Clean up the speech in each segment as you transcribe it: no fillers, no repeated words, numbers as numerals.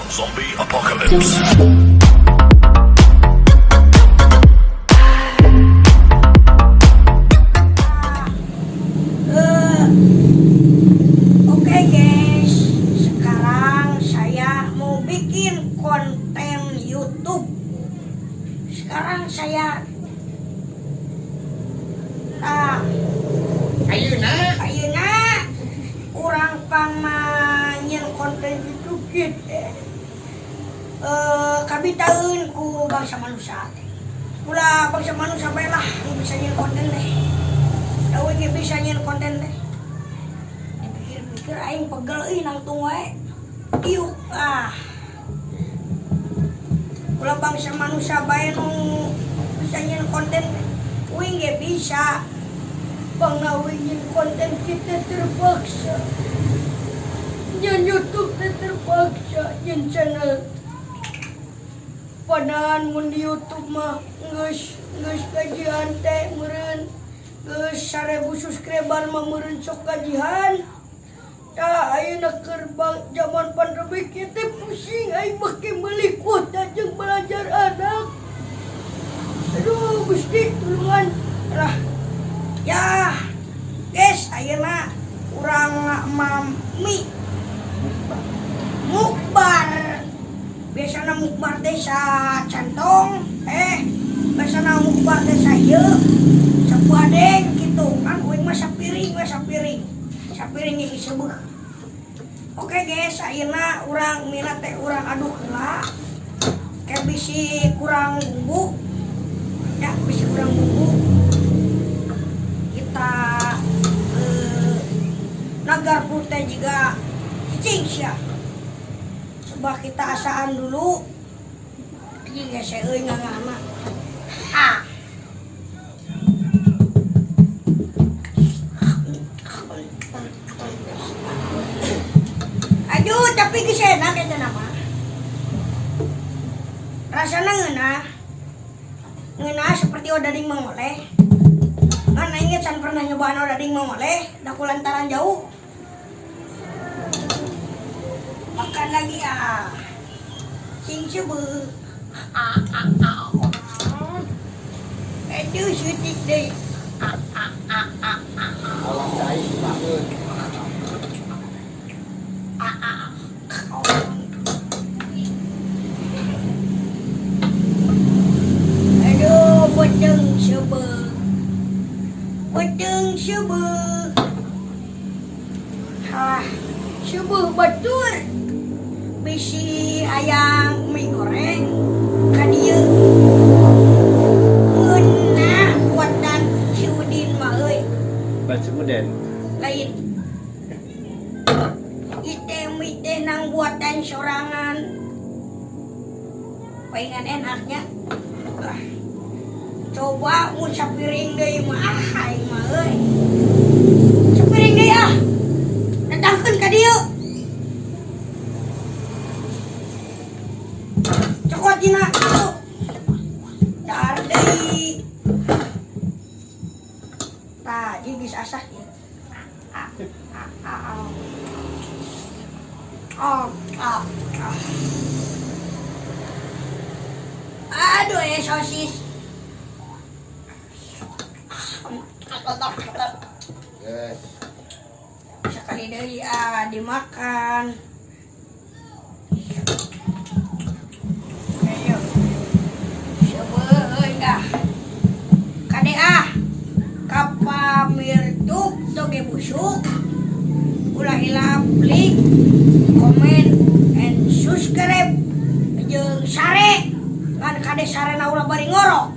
Zombie Apocalypse. Oke guys, sekarang saya mau bikin konten YouTube. Sekarang saya ayeuna urang pamanyen konten YouTube gitu. Kabitaeun ku bangsa manusia. Ulah bangsa manusia bae lah nu bisa nyen konten teh. Dawe ge bisa nyen konten teh. Dipikir-pikir aing pegel euy nangtung wae. Iuk ulah bangsa manusia bae nu bisa nyen konten teh. Uing ge bisa. Pangawin konten kita terpaksa. Nyen YouTube terpaksa nyen channel. Padahal mun di YouTube mah geus kajian teh meureun geus 1000 subscriber mah meureun sok kajian. Tah ayeuna keur zaman pandemi kieu teh pusing aing make meuli kuota jeung belajar anak. Aduh Gusti tulungan lah. Ya guys, ayeuna urang mami mukbar. Biasana mukbar teh cantong, biasana mukbar teh sayeu, sapuadeng gitu kan, uing mah sapiring ge disebut. Oke guys, ayeuna urang mina teh urang aduk heula, ke bisi kurang bumbu, ya bisi kurang bumbu. Kita nagar putih juga cicing sia. Coba kita asaan dulu. Iya saya euy ngangana. Aduh, tapi geus enak eta nama. Rasana ngeunah seperti odading mangoleh. Kan aing can pernah nyobaan odading mangoleh, da kulantaran jauh. Makan lagi sing sebeu. Aduh sutik deui. Alam cai banget. Aduh beteng sebeu. Beteng sebeu. Sebeu batur. Bisi ayam mie goreng ka dieu. Ngeunah buatan si Udin mah euy. Baca Uden. Lain. Mie teh nang buatan sorangan. Palingan enaknya. Coba mun sapiring deui mah aing mah euy. Sapiring deui datangkeun ka dieu. Cokot dina kitu. Dar deui. Tah, ieu geus asah ieu. Aduh sosis. Yes. Sekali deui dimakan. Ayo. Sebeueun Kade kapamirtuk toge busuk. Ulah hilap like, comment, and subscribe. Jeung sare. Kan kade sarena ulah bari ngoro.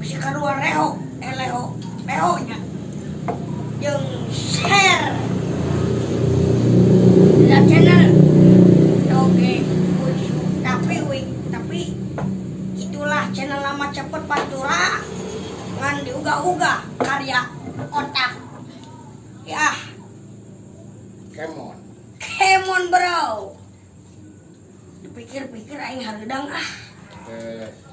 Bisi kadua leho nya. Jeung share. Di channel toge busuk. Tapi itulah channel nama cepet pantura. Ngan diuga-uga karya otak. Ya. Kemon bro. Dipikir-pikir aing hareudang Yes.